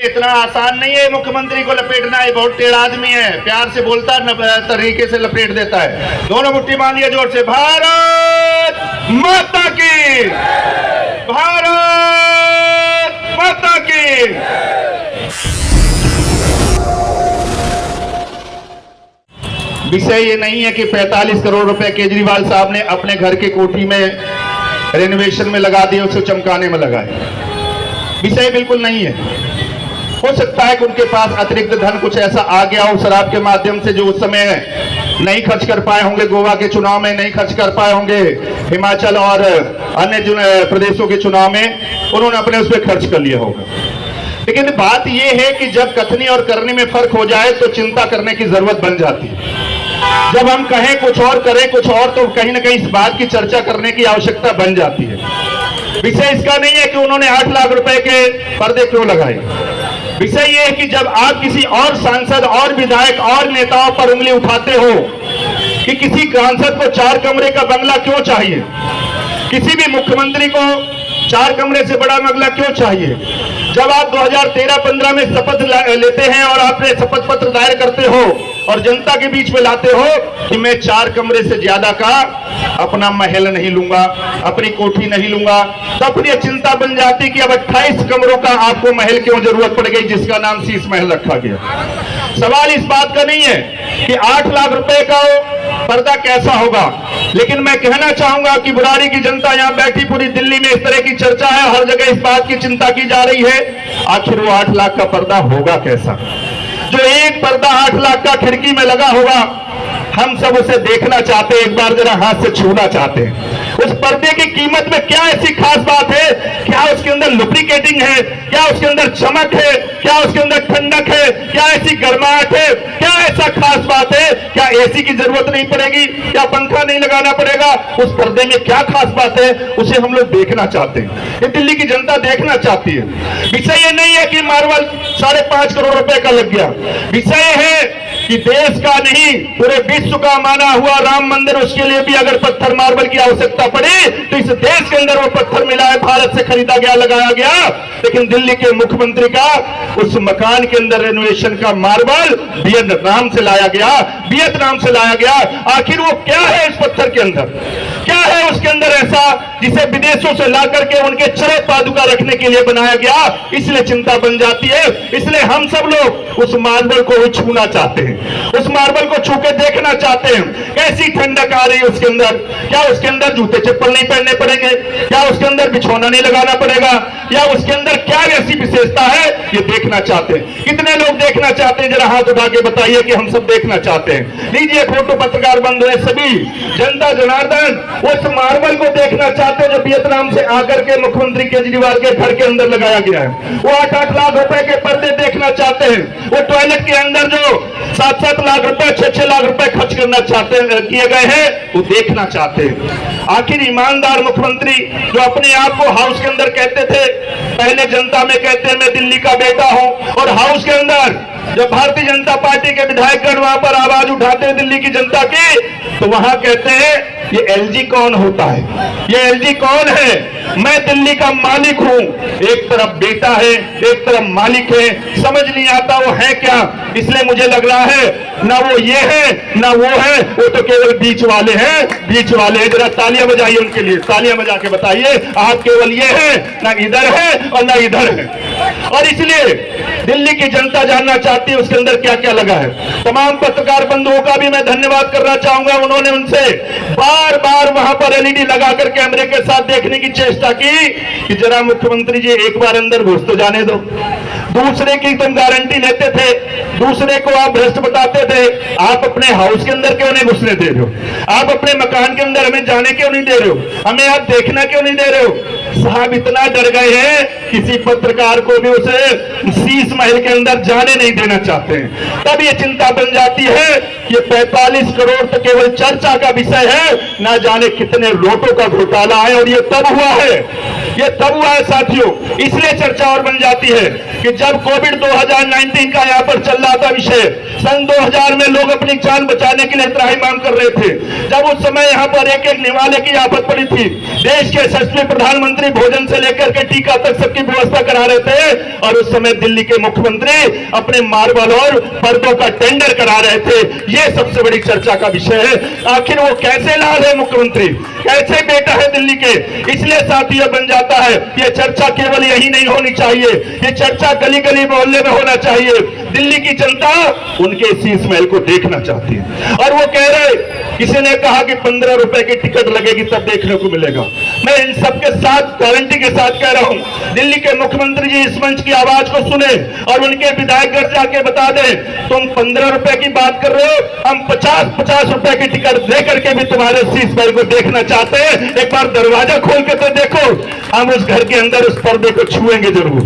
इतना आसान नहीं है मुख्यमंत्री को लपेटना। ये बहुत टेढ़ा आदमी है, प्यार से बोलता तरीके से लपेट देता है। दोनों मुट्ठी मान लिया जोर से, भारत माता की, भारत माता की। विषय ये नहीं है कि 45 करोड़ रुपए केजरीवाल साहब ने अपने घर की कोठी में रेनोवेशन में लगा दिए, उसे चमकाने में लगाए। विषय बिल्कुल नहीं है। हो सकता है कि उनके पास अतिरिक्त धन कुछ ऐसा आ गया हो शराब के माध्यम से, जो उस समय नहीं खर्च कर पाए होंगे, गोवा के चुनाव में नहीं खर्च कर पाए होंगे, हिमाचल और अन्य प्रदेशों के चुनाव में उन्होंने अपने उस पर खर्च कर लिया होगा। लेकिन बात यह है कि जब कथनी और करने में फर्क हो जाए तो चिंता करने की जरूरत बन जाती है। जब हम कहें कुछ और करें कुछ और, तो कहीं ना कहीं इस बात की चर्चा करने की आवश्यकता बन जाती है। विषय इसका नहीं है कि उन्होंने 8 लाख रुपए के पर्दे क्यों लगाए। विषय यह है कि जब आप किसी और सांसद और विधायक और नेताओं पर उंगली उठाते हो कि किसी सांसद को 4 कमरे का बंगला क्यों चाहिए, किसी भी मुख्यमंत्री को 4 कमरे से बड़ा बंगला क्यों चाहिए। जब आप 2013-15 में शपथ लेते हैं और आपने शपथ पत्र दायर करते हो और जनता के बीच में लाते हो कि मैं 4 कमरे से ज्यादा का अपना महल नहीं लूंगा, अपनी कोठी नहीं लूंगा, तब ये चिंता बन जाती कि अब 28 कमरों का आपको महल क्यों जरूरत पड़ गई, जिसका नाम शीश महल रखा गया। सवाल इस बात का नहीं है कि 8 लाख रुपए का पर्दा कैसा होगा, लेकिन मैं कहना चाहूंगा कि बुराड़ी की जनता यहां बैठी, पूरी दिल्ली में इस तरह की चर्चा है, हर जगह इस बात की चिंता की जा रही है, आखिर वो 8 लाख का पर्दा होगा कैसा। जो एक पर्दा 8 लाख का खिड़की में लगा होगा, हम सब उसे देखना चाहते हैं, एक बार जरा हाथ से छूना चाहते हैं। उस पर्दे की कीमत में क्या ऐसी खास बात है, क्या उसके अंदर लुब्रिकेटिंग है, क्या उसके अंदर चमक है, क्या उसके अंदर ठंडक है, क्या ऐसी गर्माहट है, क्या ऐसा खास बात है, क्या एसी की जरूरत नहीं पड़ेगी, क्या पंखा नहीं लगाना पड़ेगा, उस पर्दे में क्या खास बात है, उसे हम लोग देखना चाहते हैं, ये दिल्ली की जनता देखना चाहती है। विषय ये नहीं है कि मार्बल 5.5 करोड़ रुपए का लग गया। विषय है कि देश का नहीं पूरे विश्व का माना हुआ राम मंदिर, उसके लिए भी अगर पत्थर मार्बल की आवश्यकता पड़ी तो इस देश के अंदर वो पत्थर मिला है, भारत से खरीदा गया, लगाया गया। लेकिन दिल्ली के मुख्यमंत्री का उस मकान के अंदर रेनोवेशन का मार्बल वियतनाम से लाया गया, वियतनाम से लाया गया। आखिर वो क्या है इस पत्थर के अंदर, क्या है उसके अंदर ऐसा जिसे विदेशों से ला करके उनके चरण पादुका रखने के लिए बनाया गया। इसलिए चिंता बन जाती है। इसलिए हम सब लोग उस मार्बल को भी छूना चाहते हैं, उस मार्बल को छू के देखना चाहते हैं कैसी ठंडक आ रही है उसके अंदर। क्या उसके अंदर जूते चप्पल नहीं पहनने पड़ेंगे, क्या उसके अंदर बिछौना नहीं लगाना पड़ेगा, या उसके अंदर क्या ऐसी विशेषता है, ये देखना चाहते हैं। कितने लोग देखना चाहते हैं, जरा हाथ उठा के बताइए कि हम सब देखना चाहते हैं। लीजिए फोटो, पत्रकार बंधु है सभी, जनता जनार्दन उस मार्बल को देखना चाहते हैं जो वियतनाम से आकर के मुख्यमंत्री केजरीवाल के घर के अंदर लगाया गया है। वो 8-8 लाख रुपए के पर्दे देखना चाहते हैं। वो टॉयलेट के अंदर जो 7-7 लाख रुपए, 6-6 लाख रुपए खर्च करना चाहते किए गए हैं, वो देखना चाहते हैं। आखिर ईमानदार मुख्यमंत्री जो अपने आप को हाउस के अंदर कहते थे, पहले जनता में कहते हैं मैं दिल्ली का बेटा हूं, और हाउस के अंदर जब भारतीय जनता पार्टी के विधायकगण वहां पर आवाज उठाते हैं दिल्ली की जनता की, तो वहां कहते हैं ये एलजी कौन होता है, ये एलजी कौन है, मैं दिल्ली का मालिक हूं। एक तरफ बेटा है, एक तरफ मालिक है, समझ नहीं आता वो है क्या। इसलिए मुझे लग रहा है ना वो ये है ना वो है, वो तो केवल बीच वाले हैं, बीच वाले हैं। जरा तालियां बजाइए उनके लिए, तालियां बजा के बताइए आप केवल ये है, ना इधर है और ना इधर है। और इसलिए दिल्ली की जनता जानना चाहती है उसके अंदर क्या क्या लगा है। तमाम पत्रकार बंधुओं का भी मैं धन्यवाद करना चाहूंगा, उन्होंने उनसे बार बार वहां पर एलईडी लगाकर कैमरे के साथ देखने की चेष्टा की कि जरा मुख्यमंत्री जी एक बार अंदर घुस तो जाने दो। दूसरे की तुम गारंटी लेते थे, दूसरे को आप भ्रष्ट बताते थे, आप अपने हाउस के अंदर क्यों नहीं घुसने दे रहे हो, आप अपने मकान के अंदर हमें जाने क्यों नहीं दे रहे हो, हमें आप देखना क्यों नहीं दे रहे हो। साहब इतना डर गए हैं किसी पत्रकार को भी उसे शीश महल के अंदर जाने नहीं देना चाहते हैं। तब ये चिंता बन जाती है कि 45 करोड़ तो केवल चर्चा का विषय है, ना जाने कितने नोटों का घोटाला है। और ये तब हुआ है, ये तब हुआ है साथियों, इसलिए चर्चा और बन जाती है कि जब कोविड 2019 का यहाँ पर चल रहा था विषय, सन 2000 में लोग अपनी जान बचाने के लिए त्राहिमाम कर रहे थे, जब उस समय यहाँ पर एक एक निवाले की आफत पड़ी थी, देश के यशस्वी प्रधानमंत्री भोजन से लेकर के टीका तक सबकी व्यवस्था करा रहे थे, और उस समय दिल्ली के मुख्यमंत्री अपने मार्बल और पर्दों का टेंडर करा रहे थे। ये सबसे बड़ी चर्चा का विषय है। आखिर वो कैसे लाल है मुख्यमंत्री, कैसे बेटा है दिल्ली के। इसलिए साथियों बन जाता है, ये चर्चा केवल यही नहीं होनी चाहिए, ये चर्चा गली गली मोहल्ले में होना चाहिए। दिल्ली की जनता उनके शीश महल को देखना चाहती है, और वो कह रहे, किसी ने कहा कि 15 रुपए की टिकट लगेगी तब देखने को मिलेगा। मैं इन सबके साथ गारंटी के साथ कह रहा हूं, दिल्ली के मुख्यमंत्री जी इस मंच की आवाज को सुने और उनके विधायक घर जाके बता दें, तुम 15 रुपए की बात कर रहे हो, हम 50-50 रुपए की टिकट दे करके भी तुम्हारे शीश महल को देखना चाहते हैं। एक बार दरवाजा खोल के तो देखो, हम उस घर के अंदर उस पर्दे को छुएंगे जरूर,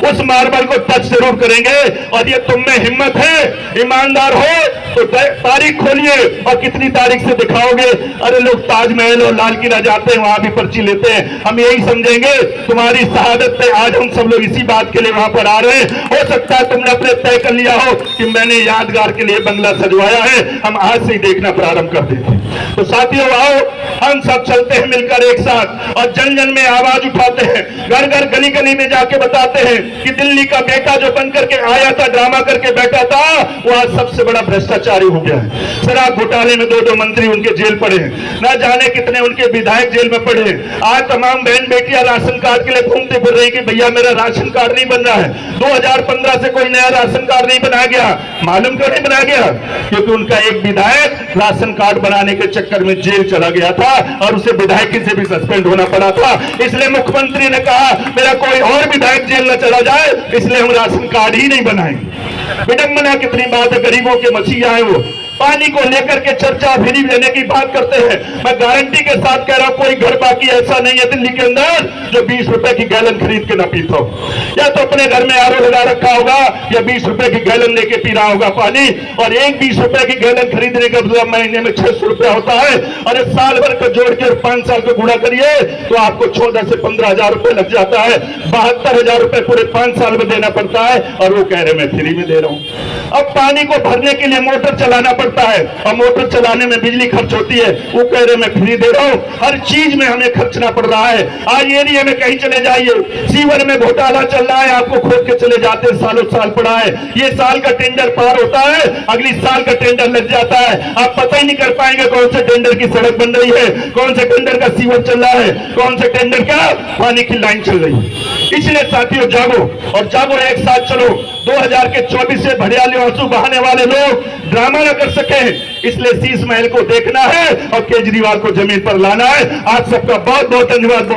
उस मार्बल को टच जरूर करेंगे। और ये तुम में हिम्मत है, ईमानदार हो तो तारीख खोलिए, और कितनी तारीख से दिखाओगे। अरे लोग ताजमहल और लाल किला जाते हैं, वहां भी पर्ची लेते हैं, हम यही समझेंगे तुम्हारी शहादत पे आज हम सब लोग इसी बात के लिए वहां पर आ रहे हैं। हो सकता है तुमने अपने तय कर लिया हो कि मैंने यादगार के लिए बंगला सजवाया है, हम आज से ही देखना प्रारंभ कर देते हैं। तो साथियों आओ, हम सब चलते हैं मिलकर एक साथ, और जन जन में आवाज उठाते हैं, घर घर गली गली में जाके बताते हैं कि दिल्ली का बेटा जो बन करके आया था, ड्रामा करके बैठा था, वो आज सबसे बड़ा भ्रष्टाचारी हो गया है। शराब घोटाले में 2-2 मंत्री उनके जेल पड़े हैं, न जाने कितने उनके विधायक जेल में पड़े हैं। आज तमाम बहन बेटियां राशन कार्ड के लिए घूमते फिर रही कि भैया मेरा राशन कार्ड नहीं बन रहा है। 2015 से कोई नया राशन कार्ड नहीं बनाया गया। मालूम क्यों नहीं बनाया गया? क्योंकि उनका एक विधायक राशन कार्ड बनाने के चक्कर में जेल चला गया था, और उसे विधायकी से भी सस्पेंड होना पड़ा था। इसलिए मुख्यमंत्री ने कहा मेरा कोई और विधायक जेल न चला जाए, इसलिए हम राशन कार्ड ही नहीं बनाएंगे। विडंबना कितनी बात है, गरीबों के मसीहा है वो। पानी को लेकर के चर्चा फ्री देने की बात करते हैं। मैं गारंटी के साथ कह रहा हूं, कोई घर बाकी ऐसा नहीं है दिल्ली के अंदर जो 20 रुपए की गैलन खरीद के ना पीता हो। या तो अपने घर में आरओ लगा रखा होगा, या 20 रुपए की गैलन लेके पी रहा होगा पानी। और एक 20 रुपए की गैलन खरीदने का मतलब महीने में 600 रुपया होता है, और इस साल भर को जोड़ के 5 साल को गुणा करिए तो आपको 14 से 15 हजार रुपए लग जाता है। 72,000 रुपए पूरे 5 साल में देना पड़ता है, और वो कह रहे मैं फ्री में दे रहा हूं। अब पानी को भरने के लिए मोटर चलाना पड़ता है, और मोटर चलाने में बिजली खर्च होती है, वो कह रहे मैं फ्री दे रहा हूं। हर चीज में हमें खर्चना पड़ रहा है। आज एरिया में कहीं चले जाइए, सीवर में घोटाला चल रहा है, आपको खोद के चले जाते हैं, सालों साल पड़ा है। ये साल का टेंडर पार होता है, अगली साल का टेंडर लग जाता है, आप पता ही नहीं कर पाएंगे कौन से टेंडर की सड़क बन रही है, कौन से टेंडर का सीवर चल रहा है, कौन से टेंडर का पानी की लाइन चल रही है। इसलिए साथियों जागो, और जागो एक साथ चलो। 2024 से भड़ियाली आंसू बहाने वाले लोग ड्रामा न कर सके, इसलिए शीश महल को देखना है और केजरीवाल को जमीन पर लाना है। आप सबका बहुत बहुत धन्यवाद।